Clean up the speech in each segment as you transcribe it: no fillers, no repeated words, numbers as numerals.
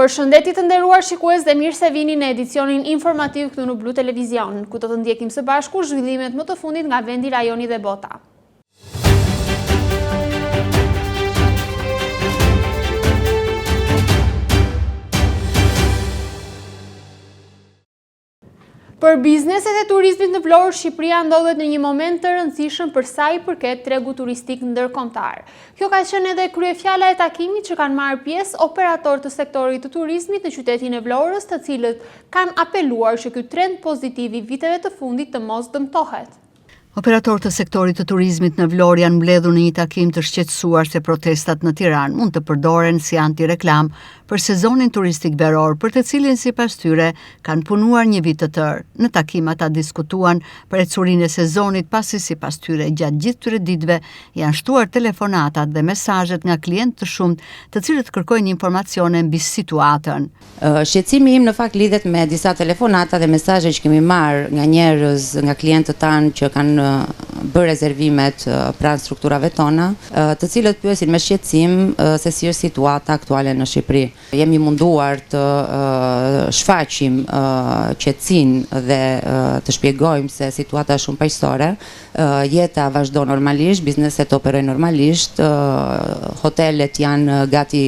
Përshëndetje të nderuar shikues dhe mirë se vini në edicionin informativ këtu në Blu Televizion, ku do të ndjekim së bashku zhvillimet më të fundit nga vendi, rajoni dhe bota. Për bizneset e turizmit në Vlorë, Shqipëria ndodhet në një moment të rëndësishëm për sa i përket tregu turistik ndërkombëtar. Kjo ka qenë edhe kryefjala e takimit që kanë marrë pjesë operatorë të sektorit të turizmit në qytetin e Vlorës, të cilët kanë apeluar që ky trend pozitiv i viteve të fundit të mos dëmtohet. Operatorët të sektorit të turizmit në Vlorë janë mbledhur në një takim të shqetësuar se protestat në Tiranë mund të përdoren si antireklam për sezonin turistik veror, për të cilin sipas tyre kanë punuar një vit të tërë. Në takim ata diskutuan për ecurinë e sezonit, pasi sipas tyre gjatë gjithë këtyre ditëve janë shtuar telefonatat dhe mesazhet nga klientë të shumtë, të cilët kërkojnë informacione mbi situatën. Shqetësimi im në fakt lidhet me disa telefonata dhe mesazhe që kemi marrë nga njerëz, nga klientët tanë që kanë bërë rezervimet pranë strukturave tona, të cilët pyesin me shqetësim se si është situata aktuale në Shqipëri. Jemi munduar të shfaqim qetësinë dhe të shpjegojmë se situata është shumë paqësore. Jeta vazhdon normalisht, bizneset operojnë normalisht, hotelet janë gati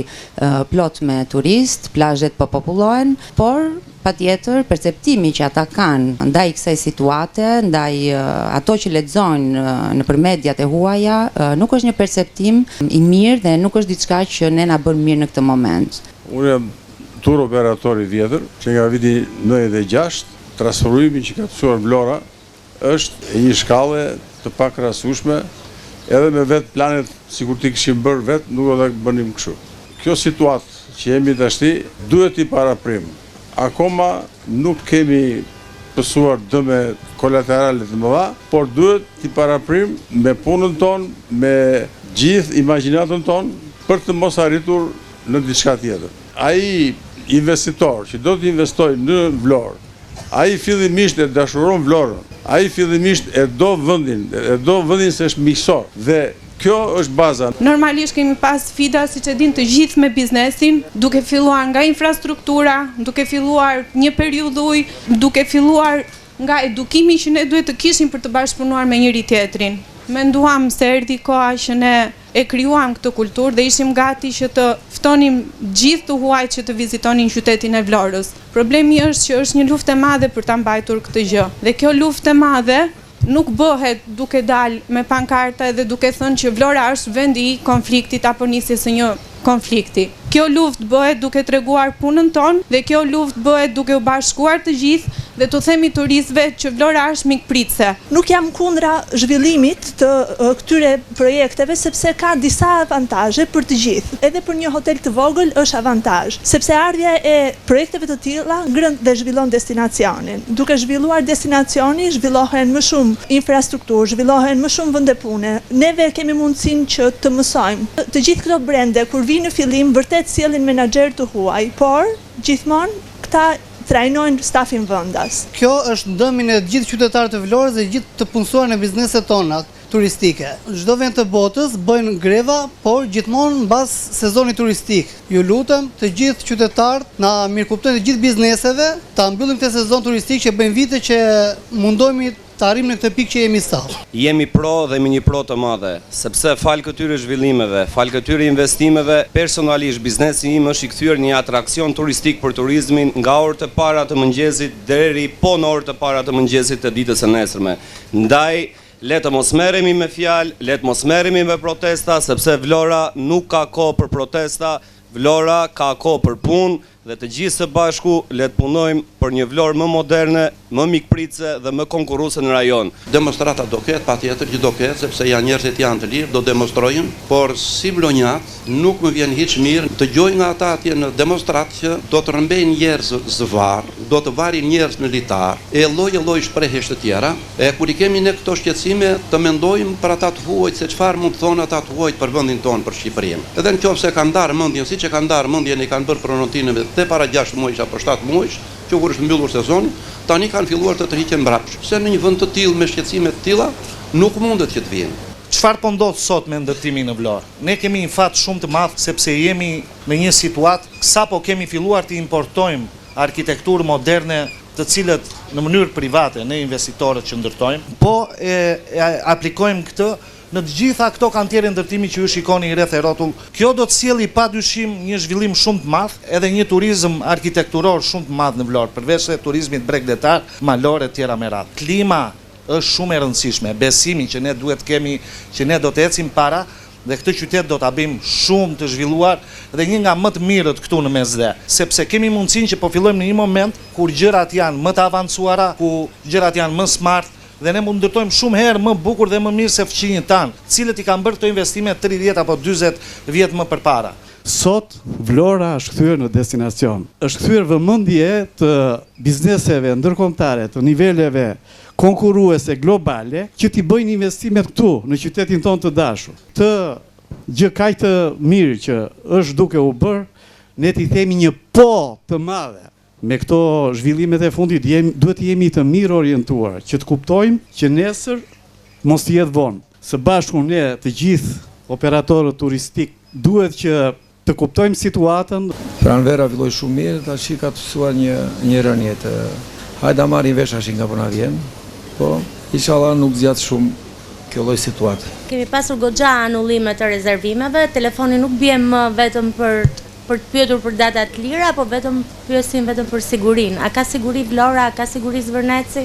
plot me turist, plazhet po popullohen, por patjetër perceptimi që ata kanë ndaj kësaj situate, ndaj ato që lexojnë nëpër mediat e huaja, nuk është një perceptim i mirë dhe nuk është diçka që ne na bën mirë në këtë moment. Unë jam tur operator i vjetër, që nga viti 96, transferimi që ka të çuar Vlora është e një shkallë të pakrahasueshme, edhe me vetë planet sikur ti kishim bërë vetë, nuk do ta bënim kështu. Kjo situatë që jemi tashti duhet i paraprim. Akoma nuk kemi pësuar dëme kolaterale të mëdha, por duhet t'i paraprim me punën tonë, me gjithë imagjinatën tonë, për të mos arritur në diçka tjetër. Ai investitor që do të investoj në Vlorë, ai fillimisht e dashuron Vlorën, ai fillimisht e do vendin se është miqësor dhe kjo është baza. Normalisht kemi pas sfida, siç e din të gjithë me biznesin, duke filluar nga infrastruktura, duke filluar një periudhë ujë, duke filluar nga edukimi që ne duhet të kishim për të bashkëpunuar me njëri tjetrin. Menduam se erdhi koha që ne e krijuam këtë kulturë dhe ishim gati që të ftonim gjithë të huajt që të vizitonin qytetin e Vlorës. Problemi është që është një luftë e madhe për ta mbajtur këtë gjë. Dhe kjo luftë e madhe nuk bëhet duke dalë me pankarta dhe duke thënë që Vlora është vendi i konfliktit apo nisjes së një konflikti. Kjo luftë bëhet duke treguar punën tonë dhe kjo luftë bëhet duke u bashkuar të gjithë dhe të themi turistëve që Vlora është mikpritse. Nuk jam kundra zhvillimit të këtyre projekteve sepse ka disa avantazhe për të gjithë. Edhe për një hotel të vogël është avantazh, sepse ardhja e projekteve të tilla ngren dhe zhvillon destinacionin. Duke zhvilluar destinacioni, zhvillohen më shumë infrastrukturë, zhvillohen më shumë vende pune. Neve kemi mundësinë që të mësojmë. Të gjithë këto brende kur vinë në fillim vërtet sjellin menaxher të huaj, por gjithmonë këta trajnojnë stafin vendas. Kjo është ndëmin e gjithë qytetarëve të Vlorës dhe gjithë të punësuar në bizneset tona turistike. Çdo vend të botës bëjnë greva, por gjithmonë mbas sezonit turistik. Ju lutem të gjithë qytetarët na mirëkuptojnë të gjithë bizneseve, ta mbyllim këtë sezon turistik që bëjmë vite që mundohemi të arrim në këtë pikë që jemi sot. Jemi pro dhe me një pro të madhe, sepse fal këtyre zhvillimeve, fal këtyre investimeve, personalisht biznesi im është i kthyer një atraksion turistik për turizmin nga orët e para të mëngjesit deri po në orët e para të mëngjesit të ditës së nesërme. Ndaj le të mos merremi me fjalë, le të mos merremi me protesta, sepse Vlora nuk ka kohë për protesta, Vlora ka kohë për punë dhe të gjithë së bashku le të punojmë për një Vlorë më moderne, më mikpritse dhe më konkurruese në rajon. Demonstrata do ketë, patjetër që do ketë, sepse janë njerëzit janë të lirë, do demonstrojnë, por si vlonjat nuk më vjen hiç mirë të gjoj nga ata atje në demonstrat që do të rëmbejnë njerëz zvarr, do të varin njerëz në litar, e lloj shprehjesh të tjera, e kur i kemi ne këto shqetësime të mendojmë për ata të huajt se çfarë mund të thonë ata të huajt për vendin tonë, për Shqipërinë. Edhe nëse kanë ndarë mendjen, siç e kanë ndarë mendjen e kanë bërë pronotinë dhe para 6 muajsh apo 7 muajsh, që kur është mbyllur sezoni, tani kanë filluar të tërhiqen mbrapsht. Se në një vend të tillë me shqetësime të tilla nuk mundet që të vinë. Çfarë po ndodh sot me ndërtimin në Vlorë? Ne kemi një fat shumë të madh sepse jemi në një situatë sapo kemi filluar të importojmë arkitekturë moderne të cilët në mënyrë private ne investitorët që ndërtojmë, po aplikojmë këtë në të gjitha këto kantiere ndërtimi që ju shikoni rreth e rrotull. Kjo do të sjellë padyshim një zhvillim shumë të madh, edhe një turizëm arkitekturor shumë të madh në Vlorë, përveç se turizmit bregdetar, malor e tjera me radhë. Klima është shumë e rëndësishme, besimi që ne duhet kemi, që ne do të ecim para dhe këtë qytet do ta bëjmë shumë të zhvilluar dhe një nga më të mirët këtu në Mesdhe, sepse kemi mundësinë që po fillojmë në një moment kur gjërat janë më të avancuara, ku gjërat janë më smart dhe ne mund të ndërtojmë shumë herë më bukur dhe më mirë se fqinjët tanë, cilët i kanë bërë këto investime 30 apo 40 vjet më përpara. Sot Vlora është kthyer në destinacion. Është kthyer vëmendje të bizneseve ndërkombëtare, të niveleve konkurruese globale që t'i bëjnë investimet këtu në qytetin tonë të dashur. Të gjë kaq të mirë që është duke u bërë, ne t'i themi një po të madhe. Me këto zhvillimet e fundit duhet të jemi të mirë orientuar, që të kuptojmë që nesër mos të jetë vonë. Së bashku ne të gjithë operatorët turistik duhet që të kuptojmë situatën. Pranvera filloi shumë mirë, tash ka të mësuar një rënje të hajde marrim vesh ashin nga puna vjen. Po, inshallah nuk zgjat shumë kjo lloj situate. Kemi pasur goxha anullime të rezervimeve, telefoni nuk bie më vetëm për të pyetur për data të lira, apo pyesin vetëm për sigurinë. A ka siguri Vlora, a ka siguri Zvërneci?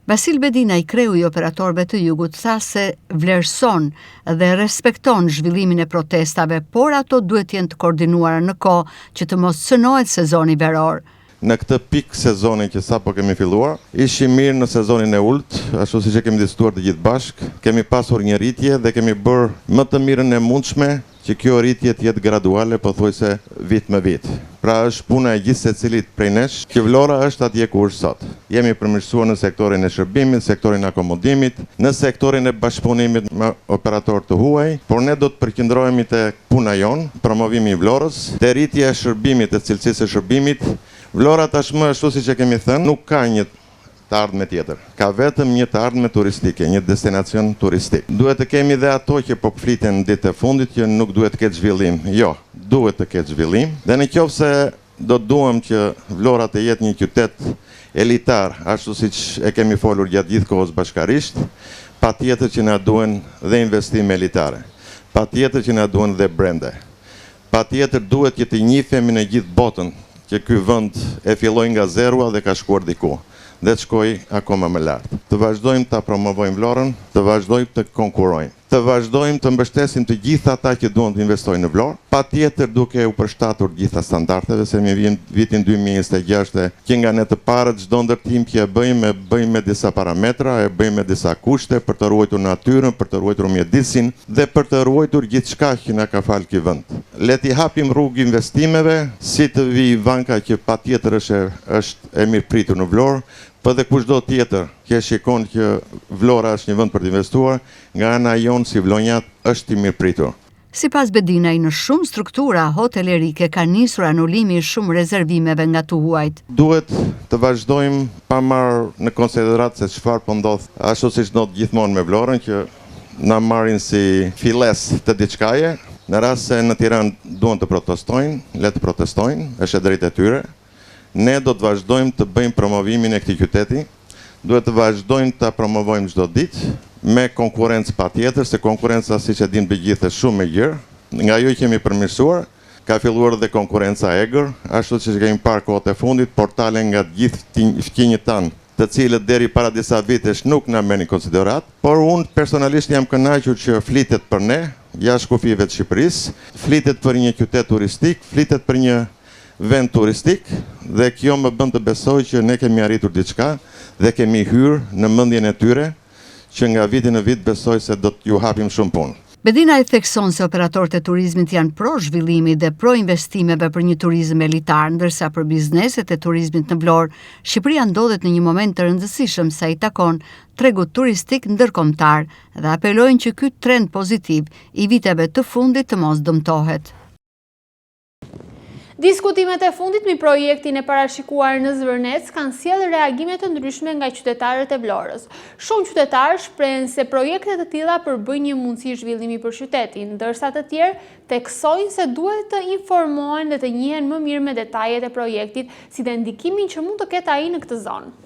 Vasil Bedina, i kreu i operatorëve të Jugut, tha se vlerëson dhe respekton zhvillimin e protestave, por ato duhet jenë të koordinuara në kohë që të mos cënohet sezoni veror. Në këtë pikë sezonin që sapo kemi filluar, ishim mirë në sezonin e ulët, ashtu siç e kemi diskutuar të gjithë bashkë, kemi pasur një rritje dhe kemi bërë më të mirën e mundshme që kjo rritje të jetë graduale, pothuajse vit me vit. Pra është puna e gjithë secilit prej nesh, që Vlora është atje ku është sot. Jemi përmirësuar në sektorin e shërbimit, sektorin e akomodimit, në sektorin e bashkëpunimit me operatorë të huaj, por ne do të përqendrohemi te puna jon, promovimi i Vlorës, te rritja e shërbimit, te cilësisë së shërbimit. Vlora tashmë, ashtu siç e kemi thënë, nuk ka një të ardhme tjetër. Ka vetëm një të ardhme turistike, një destinacion turistik. Duhet të kemi dhe ato që po fliten në ditët e fundit që nuk duhet të ketë zhvillim. Jo, duhet të ketë zhvillim. Dhe nëse do duam që Vlora të jetë një qytet elitar, ashtu siç e kemi folur gjatë gjithë kohës bashkarisht, patjetër që na duhen dhe investime elitare. Patjetër që na duhen dhe brende. Patjetër duhet që të njihemi në gjithë botën që ky vend e filloi nga zerua dhe ka shkuar diku, dhe të shkoj akoma më lart. Të vazhdojmë ta promovojmë Vlorën, të vazhdojmë të konkurrojmë, të vazhdojmë të mbështesim të gjithë ata që duan të investojnë në Vlorë, patjetër duke u përshtatur gjitha standardeve, se mi vjen vitin 2026 që nga ne të parët çdo ndërtim që e bëjmë me disa parametra, e bëjmë me disa kushte për të ruajtur natyrën, për të ruajtur mjedisin dhe për të ruajtur gjithçka që na ka falë ky vend. Le t'i hapim rrugë investimeve, si të vijë banka që patjetër është e mirëpritur në Vlorë, po dhe kushdo tjetër që shikon që Vlora është një vend për të investuar, nga ana jonë si vlonjat është i mirëpritur. Sipas Bedinaj, në shumë struktura hotelerike ka nisur anullimi i shumë rezervimeve nga të huajt. Duhet të vazhdojmë pa marrë në konsiderat se çfarë po ndodh, ashtu siç ndodh gjithmonë me Vlorën, që na marrin si files të diçkaje. Në rast se në Tiranë duan të protestojnë, le të protestojnë, është e drejtë e tyre. Ne do të vazhdojmë të bëjmë promovimin e këtij qyteti, duhet të vazhdojmë ta promovojmë çdo ditë, me konkurrencë patjetër, se konkurenca siç e dinë të gjithë është shumë e gjerë. Nga ajo që kemi përmirësuar, ka filluar dhe konkurenca egër, ashtu siç kemi parë kohët e fundit, portale nga të gjithë fqinjët tanë, të cilët deri para disa vitesh nuk na merrnin konsiderat, por unë personalisht jam kënaqur që flitet për ne, jashtë kufive të Shqipërisë, flitet për një qytet turistik, flitet për një vend turistik, dhe kjo më bën të besoj që ne kemi arritur diçka dhe kemi hyrë në mendjen e tyre, që nga viti në vit besoj se do t'ju hapim shumë punë. Bedina i thekson se operatorët e turizmit janë pro zhvillimit dhe pro investimeve për një turizëm elitar, ndërsa për bizneset e turizmit në Vlorë, Shqipëria ndodhet në një moment të rëndësishëm sa i takon tregut turistik ndërkombëtar dhe apelojnë që ky trend pozitiv i viteve të fundit të mos dëmtohet. Diskutimet e fundit mbi projektin e parashikuar në Zvërnec kanë sjellë reagime të ndryshme nga qytetarët e Vlorës. Shumë qytetarë shprehen se projekte të tilla përbëjnë një mundësi zhvillimi për qytetin, ndërsa të tjerë theksojnë se duhet të informohen dhe të njihen më mirë me detajet e projektit, si dhe ndikimin që mund të ketë ai në këtë zonë.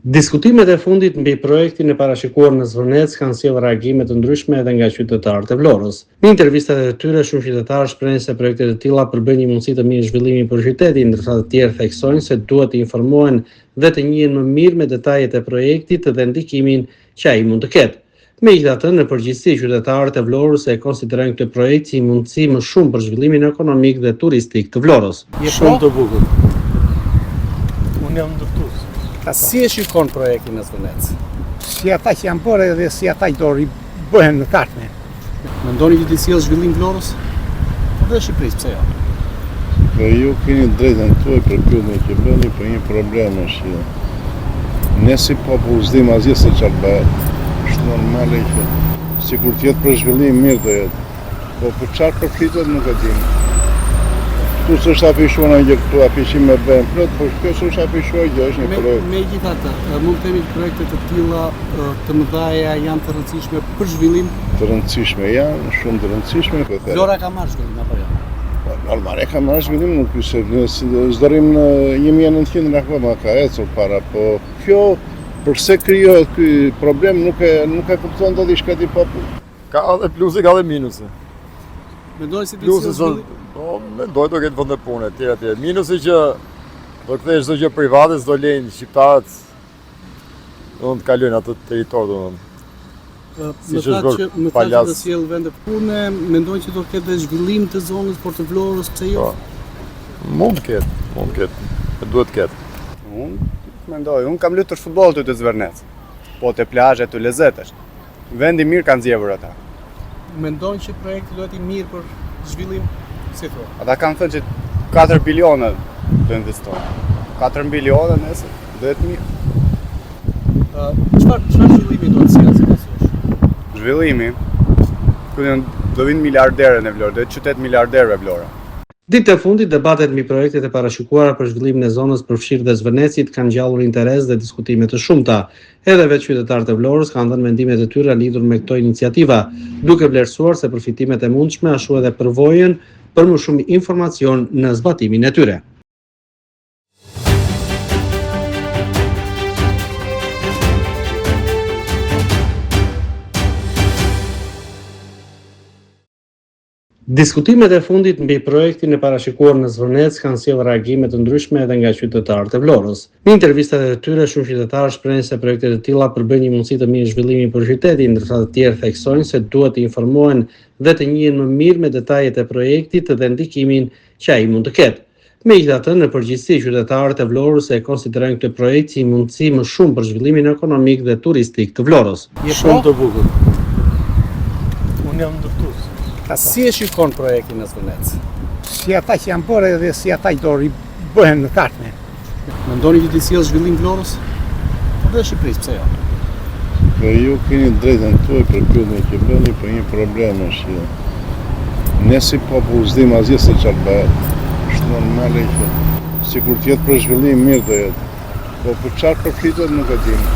Diskutimet e fundit mbi projektin e parashikuar në Zvërnec kanë sjellë reagime të ndryshme edhe nga qytetarët e Vlorës. Në intervistat e tyre, shumë qytetarë shprehen se projektet e tilla përbëjnë një mundësi të mirë zhvillimi për qytetin, ndërsa të tjerë theksojnë se duhet të informohen dhe të njihen më mirë me detajet e projektit dhe ndikimin që ai mund të ketë. Megjithatë, në përgjithësi, qytetarët e Vlorës e konsiderojnë këtë projekt si mundësi më shumë për zhvillimin ekonomik dhe turistik të Vlorës. Shumë të bukur. Unë jam ndërtues. Si e shikon projektin në Zvërnec? Si ata që janë bërë dhe si ata që do bëhen në tashme. Mendoni që të sjellë zhvillim Vlorës? Dhe Shqipërisë, pse jo? Po ju keni drejtën tuaj për pyetjen që bëni, po një problem është që ne si popull s'dim asgjë se çfarë bëhet. Është normale që sikur të jetë për zhvillim mirë do jetë. Po për çfarë përfitet nuk e dim. Tu s'është afishuar një gjë këtu, afishim me bën plot, po kjo s'është afishuar gjë, është një projekt. Megjithatë, mund të themi që projekte të tilla të mëdha janë të rëndësishme për zhvillim. Të rëndësishme janë, shumë të rëndësishme, po them. Vlora ka marrë zhvillim apo jo? Po normal e ka marrë zhvillim, nuk se s'dorim në 1900 akoma ka ecur para, po kjo përse krijohet ky problem nuk e kupton dot diçka ti popull. Ka edhe pluse, ka edhe minuse. Mendoj se pluse zhvillim. Po, mendoj do ketë vende pune etj. Minusi që do kthesh çdo gjë private, s'do lejnë shqiptarët do të kalojnë atë territor domethënë. Më thatë që të sjell vende pune, mendoj që do ketë dhe zhvillim të zonës për të Vlorës, pse jo? Mund të ketë, duhet të ketë. Unë mendoj, unë kam luajtur futboll të Zvërnec. Po te plazhet të lezetesh. Vendi mirë kanë zgjedhur ata. Mendojnë që projekti duhet i mirë për zhvillim? Si thua? Ata kanë thënë që 4 bilione do investojnë. 4 bilione nëse do jetë mirë. Çfarë zhvillimi do të sjellë si pasojë? Zhvillimi do vinë miliarderë në Vlorë, do jetë qytet miliarderëve Vlora. Ditët e fundit, debatet mbi projektet e parashikuara për zhvillimin e zonës përfshirë dhe Zvërnecit kanë ngjallur interes dhe diskutime të shumta. Edhe vetë qytetarët e Vlorës kanë dhënë mendimet e tyre lidhur me këto iniciativa, duke vlerësuar se përfitimet e mundshme ashtu edhe përvojën për më shumë informacion në zbatimin e tyre. Diskutimet e fundit mbi projektin e parashikuar në Zvërnec kanë sjellë reagime të ndryshme edhe nga qytetarët e Vlorës. Në intervistat e tyre, shumë qytetarë shprehen se projektet e tilla përbëjnë një mundësi të mirë zhvillimi për qytetin, ndërsa të tjerë theksojnë se duhet të informohen dhe të njihen më mirë me detajet e projektit dhe ndikimin që ai mund të ketë. Megjithatë, në përgjithësi, qytetarët e Vlorës e konsiderojnë këtë projekt si mundësi më shumë për zhvillimin ekonomik dhe turistik të Vlorës. Shumë të bukur. Unë jam ndërtues. Si e shikon projektin në Zvërnec? Si ata që janë bërë dhe si ata që do bëhen në tashme. Mendoni që të sjellë zhvillim Vlorës? Dhe Shqipërisë, pse jo? Po ju keni drejtën tuaj për pyetjen që bëni, po një problem është që ne si popull s'dim asgjë se çfarë bëhet. Është normale që sikur të jetë për zhvillim mirë do jetë. Po për çfarë përfitet nuk e dim.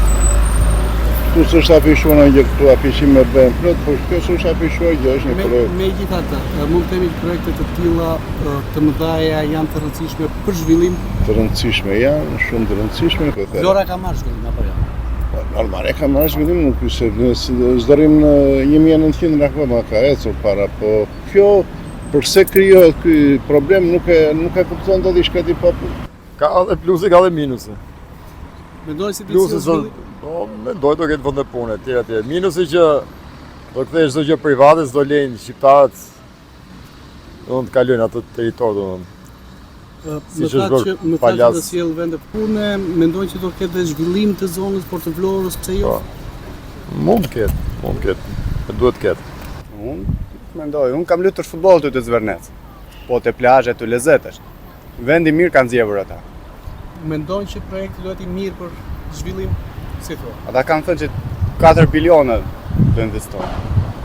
Tu s'është afishuar një gjë këtu, afishim me bën plot, po kjo s'është afishuar gjë, është një projekt. Megjithatë, mund të themi që projekte të tilla të mëdha janë të rëndësishme për zhvillim. Të rëndësishme janë, shumë të rëndësishme, po them. Vlora ka marrë zhvillim apo jo? Po normal e ka marrë zhvillim, nuk se s'dorim në 1900 akoma ka ecur para, po kjo përse krijohet ky problem nuk e kupton dot diçka ti popull. Ka edhe pluse, ka edhe minuse. Mendoj si pluse zhvillim. Po, mendoj do ketë vende pune etj. Minusi që do kthesh çdo gjë private, s'do lejnë shqiptarët do të kalojnë atë territor domethënë. Më thatë të sjell vende pune, mendoj që do ketë dhe zhvillim të zonës për të Vlorës, pse jo? Mund të ketë, duhet të ketë. Unë mendoj, unë kam luajtur futboll të Zvërnec. Po te plazhet të lezetesh. Vendi mirë kanë zgjedhur ata. Mendojnë që projekti duhet i mirë për zhvillim? Si thua? Ata kanë thënë që 4 bilione do investojnë.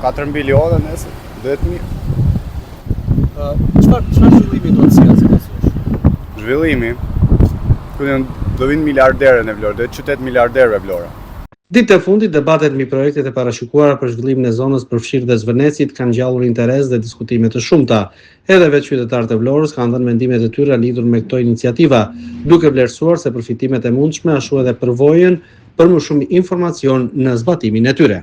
4 bilione nëse do jetë mirë. Çfarë zhvillimi do të sjellë si pasosh? Zhvillimi, do vinë miliarderë në Vlorë, do të qytet miliarderëve Vlora. Ditë e fundit, debatet mbi projektet e parashikuara për zhvillimin e zonës përfshirë dhe Zvërnecit kanë ngjallur interes dhe diskutime të shumta. Edhe vetë qytetarët e Vlorës kanë dhënë mendimet e tyre lidhur me këto iniciativa, duke vlerësuar se përfitimet e mundshme ashtu edhe përvojën për më shumë informacion në zbatimin e tyre.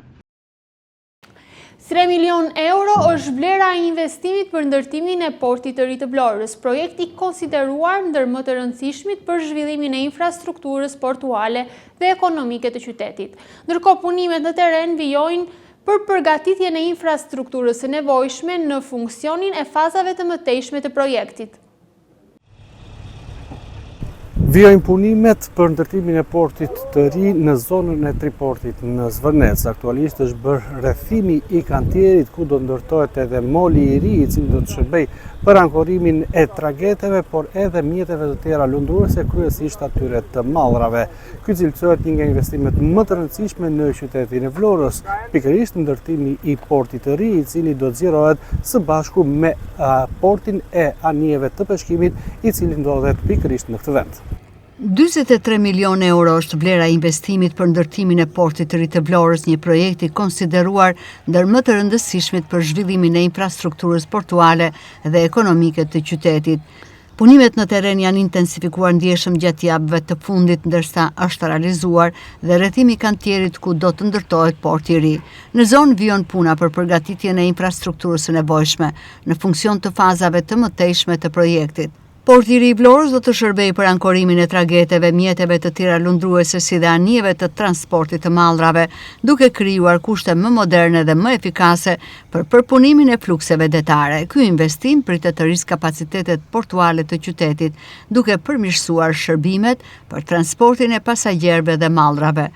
3 milion euro është vlera e investimit për ndërtimin e portit të ri të Vlorës, projekti konsideruar ndër më të rëndësishmit për zhvillimin e infrastrukturës portuale dhe ekonomike të qytetit. Ndërkohë punimet në teren vijojnë për përgatitjen e infrastrukturës së nevojshme në funksionin e fazave të mëtejshme të projektit. Vijojnë punimet për ndërtimin e portit të ri në zonën e Triportit në Zvërnec. Aktualisht është bërë rrethimi i kantierit ku do ndërtohet edhe moli i ri i cili do të shërbej për ankorimin e trageteve, por edhe mjeteve të tjera lundruese, kryesisht atyre të mallrave. Ky cilësohet një nga investimet më të rëndësishme në qytetin e Vlorës, pikërisht ndërtimi i portit të ri i cili do të zgjerohet së bashku me portin e anijeve të peshkimit i cili ndodhet pikërisht në këtë vend. 43 milion euro është vlera e investimit për ndërtimin e portit të ri të Vlorës, një projekt i konsideruar ndër më të rëndësishmit për zhvillimin e infrastrukturës portuale dhe ekonomike të qytetit. Punimet në teren janë intensifikuar ndjeshëm gjatë javëve të fundit, ndërsa është realizuar dhe rrethimi i kantierit ku do të ndërtohet porti i ri. Në zonë vijon puna për përgatitjen e infrastrukturës së nevojshme në funksion të fazave të mëtejshme të projektit. Porti i ri i Vlorës do të shërbejë për ankorimin e trageteve, mjeteve të tjera lundruese si dhe anijeve të transportit të mallrave, duke krijuar kushte më moderne dhe më efikase për përpunimin e flukseve detare. Ky investim pritet të rrisë kapacitetet portuale të qytetit, duke përmirësuar shërbimet për transportin e pasagjerëve dhe mallrave.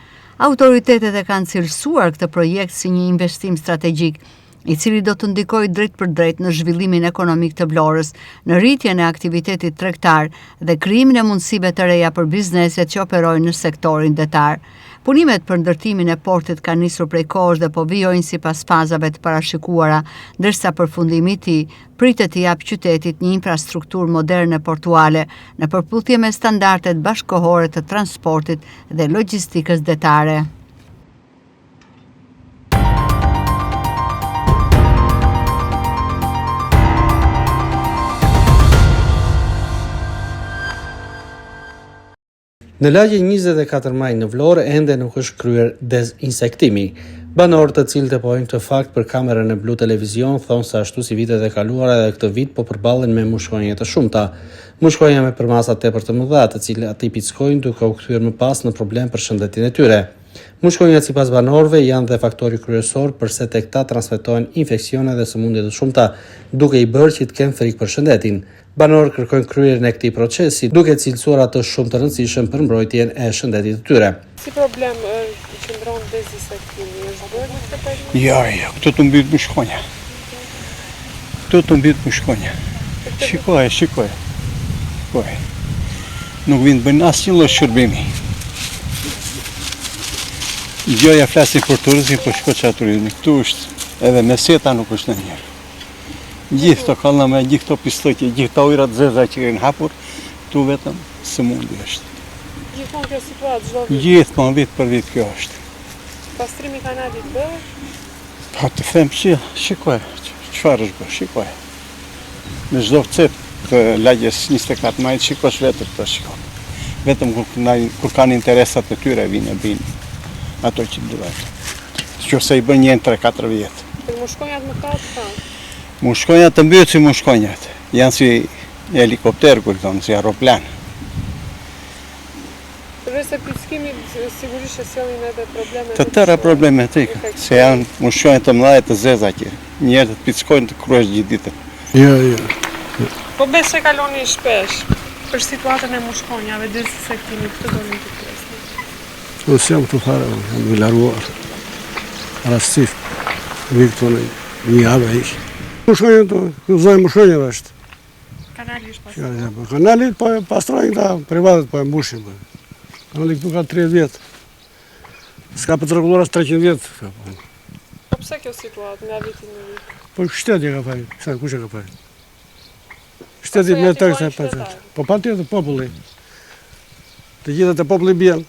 Autoritetet e kanë cilësuar këtë projekt si një investim strategjik, i cili do të ndikojë drejt për drejt në zhvillimin ekonomik të Vlorës, në rritjen e aktivitetit tregtar dhe krijimin e mundësive të reja për bizneset që operojnë në sektorin detar. Punimet për ndërtimin e portit kanë nisur prej kohësh dhe po vijojnë sipas fazave të parashikuara, ndërsa përfundimi i tij pritet të japë qytetit një infrastrukturë moderne portuale në përputhje me standardet bashkëkohore të transportit dhe logjistikës detare. Në lagje 24 maj në Vlorë ende nuk është kryer dezinsektimi. Banorët të cilët e pohojnë këtë fakt për kamerën e Blu Televizion thonë se ashtu si vitet e kaluara edhe këtë vit po përballen me mushkënje të shumta. Mushkënja me përmasa tepër të mëdha, të cilat i pickojnë duke u kthyer më pas në problem për shëndetin e tyre. Mushkënjat sipas banorëve janë dhe faktori kryesor përse tek ta transmetohen infeksione dhe sëmundje të shumta, duke i bërë që të kenë frikë për shëndetin. Banorët kërkojnë kryerjen e këtij procesi, duke cilësuar atë shumë të rëndësishëm për mbrojtjen e shëndetit të tyre. Si problem qëndron dezinsektimi, është bërë në këtë periudhë? Ja, këtu të mbyt mushkënja. Këtu të mbyt mushkënja. Shikoj. Nuk vinë bëjnë asnjë lloj shërbimi. Gjoja flasin për turizmin, po shko qa turizmi. Këtu është edhe meseta nuk është në njërë. Gjithë të kallame, gjithë të pistëtje, gjithë të ujrat zeza që kënë hapur, këtu vetëm sëmundi është. Gjithmonë kjo situatë çdo vit? Gjithmonë vit për vit kjo është. Pastrimi kanalit bëhet? Po të them që shikoj, çfarë është bërë, shikoj. Në çdo cep të lagjes 24 majit shikosh vetëm të shikoj. Vetëm kur kanë interesat e tyre vinë ato që duhet. Qose i bën një 3-4 vjet. Për mushkënjat më katë kanë? Mushkënjat të mbyhet si mushkënjat. Janë si helikopter, kupton, si aeroplan. Përveç se pickimit sigurisht sjellin edhe probleme. Të tëra problematike, se janë mushkënjat të mëdha të zeza që njerëzit të pickojnë të kryesh gjithë ditën. Jo. Po besoj kaloni shpesh për situatën e mushkënjave, dezinsektimi këtë do të presni. Po jam këtu fare, jam i larguar. Rastisht, këtu në një javë ish. Mushkënjë të këzojnë mushkënjëve është. Kanali është pastrojnë? Kanali po e pastrojnë këta privatet, po e mbushin. Kanali këtu ka 30 vjetë. S'ka për të rregulluar as 300 vjetë. Po pse kjo situatë nga vitin në vit? Po shteti ka fajnë, kush e ka fajnë? Se ditë me tërë se pasat. Po pa tjetër populli. Të gjithë të populli bjellë.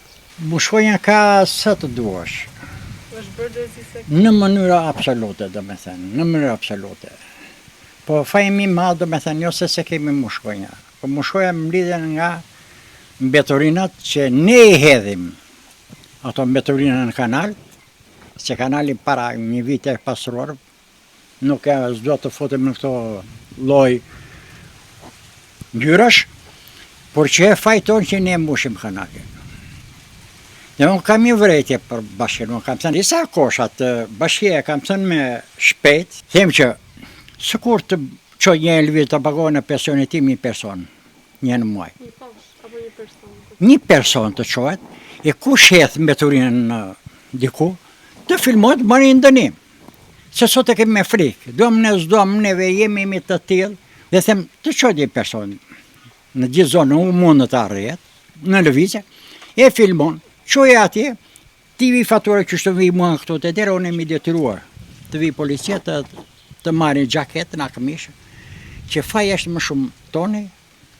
Mushkonja ka sa të duash. Në mënyra absolute, do me thënë, në mënyra absolute. Po fajmi ma, do me thënë, jo se kemi mushkonja. Po mushkonja më lidhen nga mbetorinat që ne i hedhim. Ato mbetorinat në kanal, që kanali para një vite pasruar, nuk e s'do të fotem në këto lloj ngjyrash, por që e fajton që ne mbushim kanalin. Dhe unë kam një vrejtje për bashkën, unë kam thënë, disa koshat bashkëja kam thënë me shpejt, them që sikur të çoj një elvir të pagohen në pensionin tim një person, një në muaj. Një person të çohet, e kush hedh mbeturinën diku, të filmohet marrë ndënim. Se sot e kemi me frikë, duam ne s'duam neve jemi të tillë, dhe them të çoj një person në gjithë zonën, u mund të arret, në lëvizje, e filmon, çoj atje, ti vi fatura që shtë vi mua këto të dera, unë e mi detyruar, të vi policia të marrin gjaket në akëmishë, që faja është më shumë toni,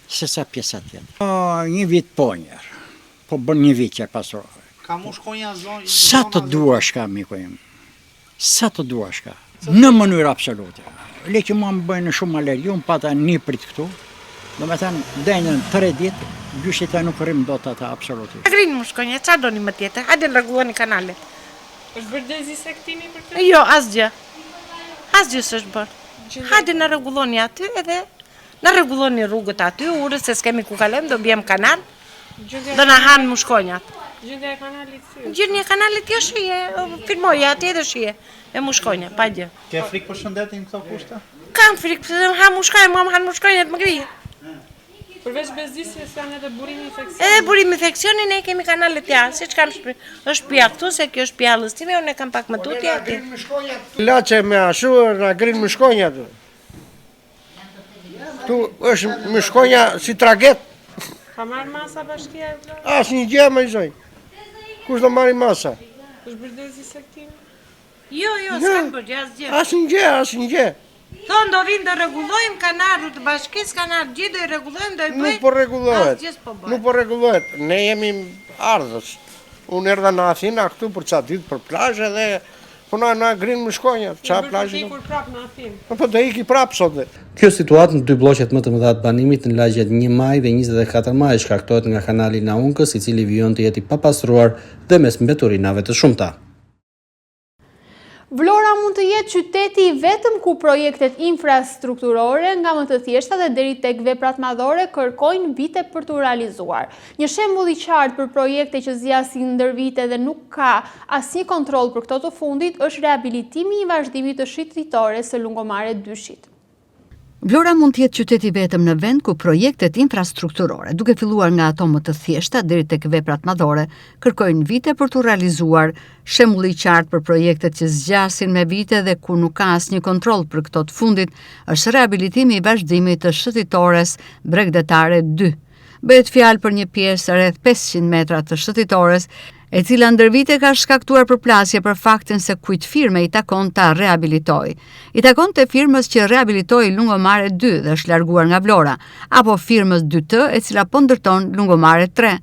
se sa pjesa tjetër. Një vit po njerë, po bën një vit që pasrove. Ka mushkonja zonë? Sa të duash ka, miko im. Sa të duash ka. Në mënyrë absolute. Le që mua më bëjnë shumë alergi, unë pata një prit këtu, do me thënë, denjën 3 ditë, gjyshit e nuk rrim do të ata absolutisht. Grinë mushkonja, qa do një më tjetër? Hajde në rregulloni kanalet. Është bërë dezinsektimi për këtë? Jo, asgjë. Asgjë s'është bërë. Hajde në rregulloni aty edhe në rregulloni rrugët aty, urës se s'kemi ku kalem, do bjem kanal, do na hanë mushkonjat. Gjendja e kanalit sy. Gjendja e kanalit jo shije, filmoj atje dhe shije, e mushkonja, pa gjë. Ke frikë për shëndetin këto kushte? Kam frikë, pëse më ha mushkonja, mua më hanë mushkonjat më grije. Përveç bezdisjes janë edhe burimi infekcioni. Edhe burimi infekcioni, ne kemi kanalet janë, si që kam është pja këtu, se kjo është pja lëstime, unë e kam pak më tutje aty. Laçe me ashur, na grinë mushkonja tu. Tu është mushkonja si traget. Ka marrë masa bashkia e vla? As një gjë më zoj. Kush do marri masa? Është bërë dezinsektimi? Jo, s'kam bërë, asgjë. As një gjë. Thonë do vinë do rregullojmë kanarët të bashkisë, kanarët gjithë do i rregullojmë, do i bëjmë. Nuk po rregullohet. Asgjë s'po bëhet. Nuk po rregullohet. Ne jemi ardhës. Unë erdha në Athinë këtu për çfarë ditë për plazh dhe puna na grinë mushkonja, çfarë plazhi. Do ikur prap në Athinë. Po do iki prap sot. Kjo situatë në 2 bloqet më të mëdha të banimit në lagjet 1 maj dhe 24 maj shkaktohet nga kanali Naunkës, i cili vijon të jeti papastruar dhe mes mbeturinave të shumta. Vlora mund të jetë qyteti vetëm ku projektet infrastrukturore nga më të thjeshta dhe deri tek veprat madhore kërkojnë vite për të realizuar. Një shembull i qartë për projekte që zgjasin ndër vite dhe nuk ka asnjë kontroll për këto të fundit është rehabilitimi i vazhdimit të shitritores së lungomare 2-shit. Vlora mund të jetë qyteti vetëm në vend ku projektet infrastrukturore, duke filluar nga ato më të thjeshta deri tek veprat madhore, kërkojnë vite për të realizuar. Shembulli i qartë për projektet që zgjasin me vite dhe ku nuk ka asnjë kontroll për këto të fundit është rehabilitimi i vazhdimit të shëtitores Bregdetare 2. Bëhet fjalë për një pjesë rreth 500 metra të shëtitores, e cila ndër vite ka shkaktuar përplasje për faktin se kujt firme i takon ta rehabilitoj. I takon të firmës që rehabilitoi Lungomare 2 dhe është larguar nga Vlora, apo firmës 2T e cila po ndërton Lungomare 3.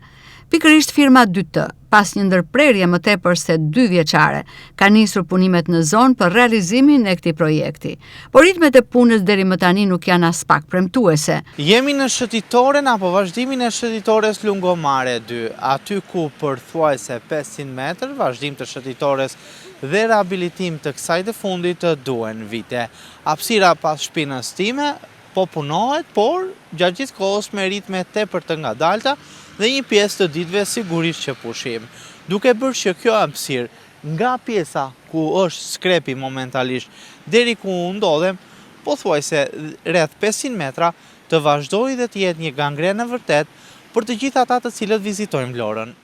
Pikërisht firma 2T, pas një ndërprerje më tepër se 2 vjeçare, ka nisur punimet në zonë për realizimin e këtij projekti. Por ritmet e punës deri më tani nuk janë as pak premtuese. Jemi në shëtitoren apo vazhdimin e shëtitores Lungomare 2, aty ku për thuajse 500 metër vazhdim të shëtitores dhe rehabilitim të kësaj të fundit të duhen vite. Hapësira pas shpinës time po punohet, por gjatë gjithë kohës me ritme tepër të ngadalta dhe një pjesë të ditëve sigurisht që pushim. Duke bërë që kjo hapësirë nga pjesa ku është skrepi momentalisht deri ku ndodhem, pothuajse rreth 500 metra të vazhdojë dhe të jetë një gangrenë vërtet për të gjithë ata të cilët vizitojnë Vlorën.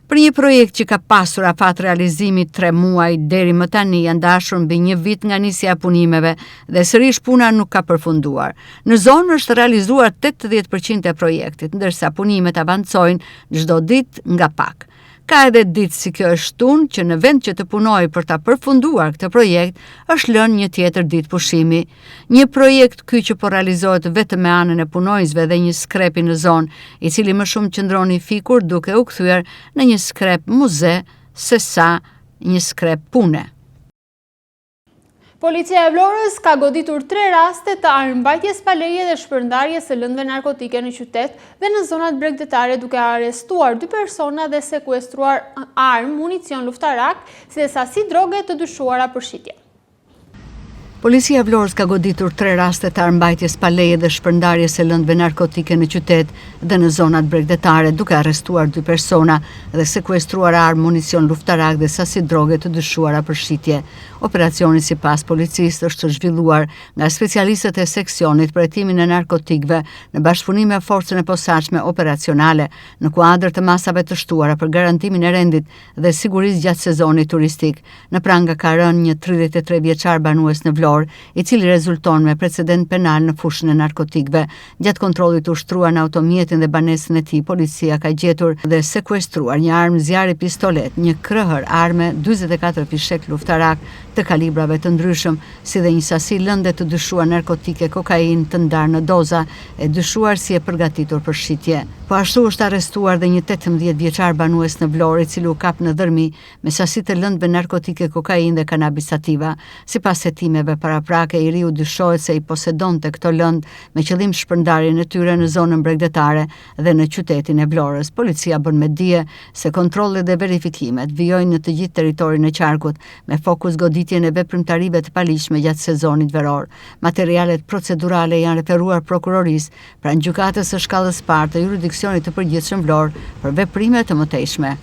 Për një projekt që ka pasur afat realizimit 3 muaj deri më tani janë dashur mbi 1 vit nga nisja e punimeve dhe sërish puna nuk ka përfunduar. Në zonë është realizuar 80% e projektit, ndërsa punimet avancojnë çdo ditë nga pak. Ka edhe ditë si kjo është shtunë që në vend që të punoj për ta përfunduar këtë projekt, është lënë një tjetër ditë pushimi. Një projekt ky që po realizohet vetëm me anën e punojësve dhe një skrepi në zonë, i cili më shumë qëndroni fikur duke u kthyer në një skrep muze sesa një skrep pune. Policia e Vlorës ka goditur 3 raste të armbajtjes pa leje dhe shpërndarjes së lëndëve narkotike në qytet dhe në zonat bregdetare, duke arrestuar 2 persona dhe sekuestruar armë, municion luftarak, si dhe sasi droge të dyshuara për shitje. Policia e Vlorës ka goditur 3 raste të armbajtjes pa leje dhe shpërndarjes së lëndëve narkotike në qytet dhe në zonat bregdetare, duke arrestuar 2 persona dhe sekuestruar armë, municion luftarak dhe sasi droge të dyshuara për shitje. Operacioni sipas policisë është zhvilluar nga specialistët e seksionit për hetimin e narkotikëve në bashkëpunim me forcën e posaçme operacionale në kuadër të masave të shtuara për garantimin e rendit dhe sigurisë gjatë sezonit turistik. Në pranga ka rënë një 33 vjeçar banues në Vlorë, i cili rezulton me precedent penal në fushën e narkotikëve. Gjatë kontrollit të ushtruar në automjetin dhe banesën e tij, policia ka gjetur dhe sekuestruar një armë zjarri pistolet, një krëhër arme, 44 fishek luftarak të kalibrave të ndryshëm, si dhe një sasi lënde të dyshuar narkotike kokainë të ndarë në doza e dyshuar si e përgatitur për shitje. Po ashtu është arrestuar dhe një 18 vjeçar banues në Vlorë, i cili u kap në dërmi me sasi të lëndëve narkotike kokainë dhe kanabis sativa. Sipas hetimeve paraprake, i riu dyshohet se i posedonte këto lëndë me qëllim shpërndarjen e tyre në zonën bregdetare dhe në qytetin e Vlorës. Policia bën me dije se kontrollet dhe verifikimet vijojnë në të gjithë territorin e qarkut me fokus goditjen e veprimtarive të paligjshme gjatë sezonit veror. Materialet procedurale janë referuar prokurorisë pranë gjykatës së shkallës parë të jurisdiksionit të përgjithshëm Vlorë për veprime të mëtejshme.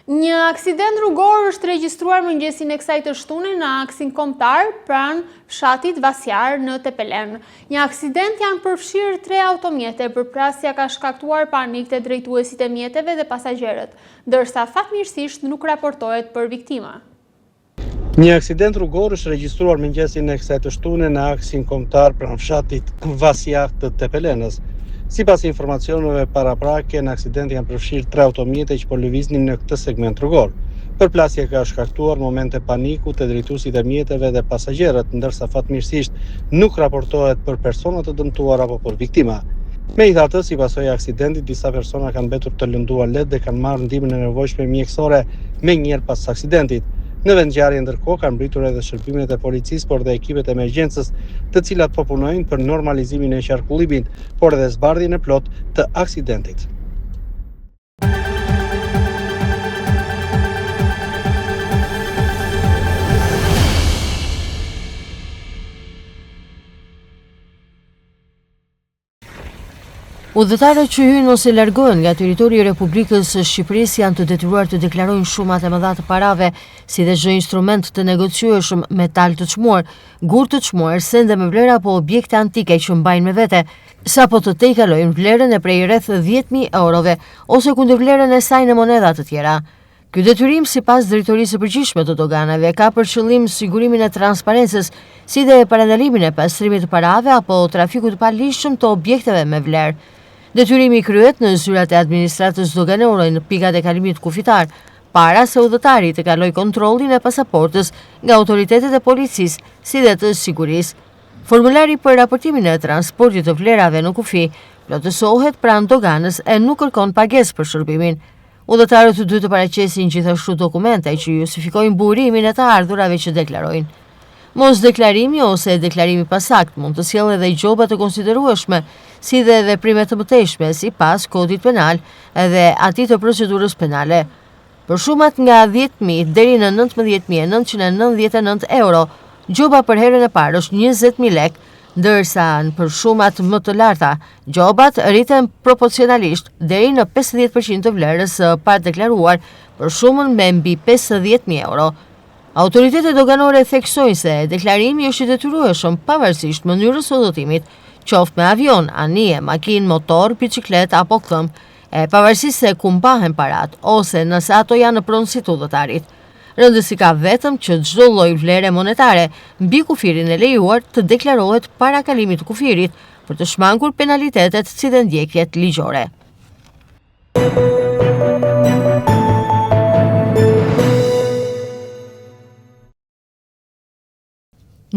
Një aksident rrugor është regjistruar mëngjesin e kësaj të shtune në aksin kombëtar pranë fshatit Vasjar në Tepelen. Një aksident janë përfshirë 3 automjete, përprasja ka shkaktuar panik te drejtuesit e mjeteve dhe pasagjerët, ndërsa fatmirësisht nuk raportohet për viktima. Një aksident rrugor është regjistruar mëngjesin e kësaj të shtune në aksin kombëtar pranë fshatit Vasjar të Tepelenës. Sipas informacioneve paraprake, në aksident janë përfshirë 3 automjete që po lëviznin në këtë segment rrugor. Përplasja ka shkaktuar momente paniku te drejtuesit e mjeteve dhe pasagjerët, ndërsa fatmirësisht nuk raportohet për persona të dëmtuar apo për viktima. Megjithatë, si pasojë e aksidentit, disa persona kanë mbetur të lënduar lehtë dhe kanë marrë ndihmën e nevojshme mjekësore menjëherë pas aksidentit. Në vendngjarje ndërkohë kanë mbritur edhe shërbimet e policisë, por dhe ekipet e emergjencës, të cilat po punojnë për normalizimin e qarkullimit, por edhe zbardhjen e plot të aksidentit. Udhëtarët që hyjnë ose largohen nga territori i Republikës së Shqipërisë janë të detyruar të deklarojnë shumat e mëdha të parave, si dhe çdo instrument të negociueshëm, metal të çmuar, gur të çmuar, sende me vlera apo objekte antike që mbajnë me vete, sapo të tejkalojnë vlerën e prej rreth 10.000 eurove ose kundër vlerën e saj në monedha të tjera. Ky detyrim, sipas Drejtorisë së Përgjithshme të Doganave, ka për qëllim sigurimin e transparencës, si dhe parandalimin e pastrimit të parave apo trafikut të paligjshëm të objekteve me vlerë. Detyrimi kryhet në zyrat e administratës doganore në pikat e kalimit kufitar, para se udhëtari të kaloj kontrollin e pasaportës nga autoritetet e policisë, si dhe të sigurisë. Formulari për raportimin e transportit të vlerave në kufi plotësohet pranë doganës e nuk kërkon pagesë për shërbimin. Udhëtarët duhet të paraqesin gjithashtu dokumente që justifikojnë burimin e të ardhurave që deklarojnë. Mos deklarimi ose deklarimi pasakt mund të sjellë edhe gjoba të konsiderueshme, si dhe veprime të mëtejshme sipas kodit penal dhe atij të procedurës penale. Për shumat nga 10.000 deri në 19.999 euro, gjoba për herën e parë është 20.000 lek, ndërsa për shumat më të larta, gjobat rriten proporcionalisht deri në 50% të vlerës së padeklaruar për shumën me mbi 50.000 euro. Autoritetet doganore theksojnë se deklarimi është i detyrueshëm pavarësisht mënyrës së udhëtimit, qoftë me avion, anije, makinë, motor, biçikletë apo këmbë, e pavarësisht se ku mbahen parat ose nëse ato janë në pronësi të udhëtarit. Rëndësi ka vetëm që çdo lloj vlere monetare mbi kufirin e lejuar të deklarohet para kalimit të kufirit për të shmangur penalitetet si dhe ndjekjet ligjore.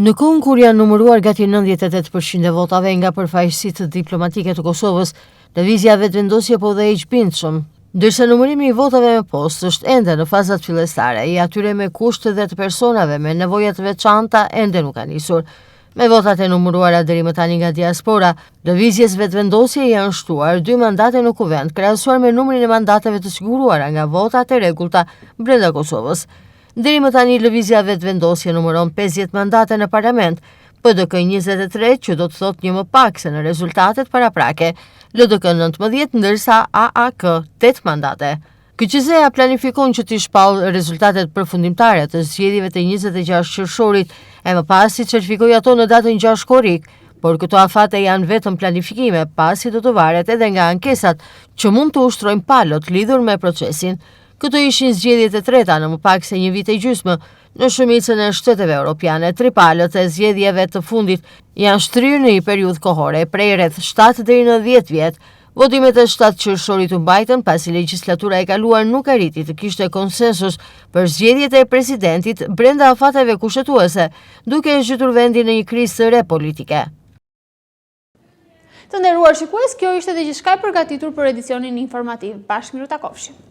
Në kohën kur janë numëruar gati 98% e votave nga përfaqësitë diplomatike të Kosovës, lëvizja vetëvendosje po dhe hiq bindshëm. Ndërsa numërimi i votave me postë është ende në fazat fillestare, i atyre me kushte dhe të personave me nevoja të veçanta ende nuk ka nisur. Me votat e numëruara deri më tani nga diaspora, lëvizjes vetëvendosje janë shtuar 2 mandate në kuvend, krahasuar me numrin e mandateve të siguruara nga votat e rregullta brenda Kosovës. Deri më tani lëvizja vetëvendosje numëron 50 mandate në parlament, PDK 23 që do të thotë një më pak se në rezultatet paraprake, LDK 19 ndërsa AAK 8 mandate. KQZ-ja planifikon që t'i shpallë rezultatet përfundimtare të zgjedhjeve të 26 qershorit e më pas si certifikoj ato në datën 6 korrik, por këto afate janë vetëm planifikime pasi do të varet edhe nga ankesat që mund të ushtrojnë palot lidhur me procesin. Këto ishin zgjedhjet e treta në më pak se një vit e gjysmë. Në shumicën e shteteve europiane, 3 palët e zgjedhjeve të fundit janë shtrirë në një periudhë kohore prej rreth 7 deri në 10 vjet. Votimet e 7 qershorit u mbajtën pasi legjislatura e kaluar nuk arriti të kishte konsensus për zgjedhjet e presidentit brenda afateve kushtetuese, duke e zhytur vendin në një krizë të re politike. Të nderuar shikues, kjo ishte dhe gjithçka e përgatitur për edicionin informativ. Bashkë miru takofshim.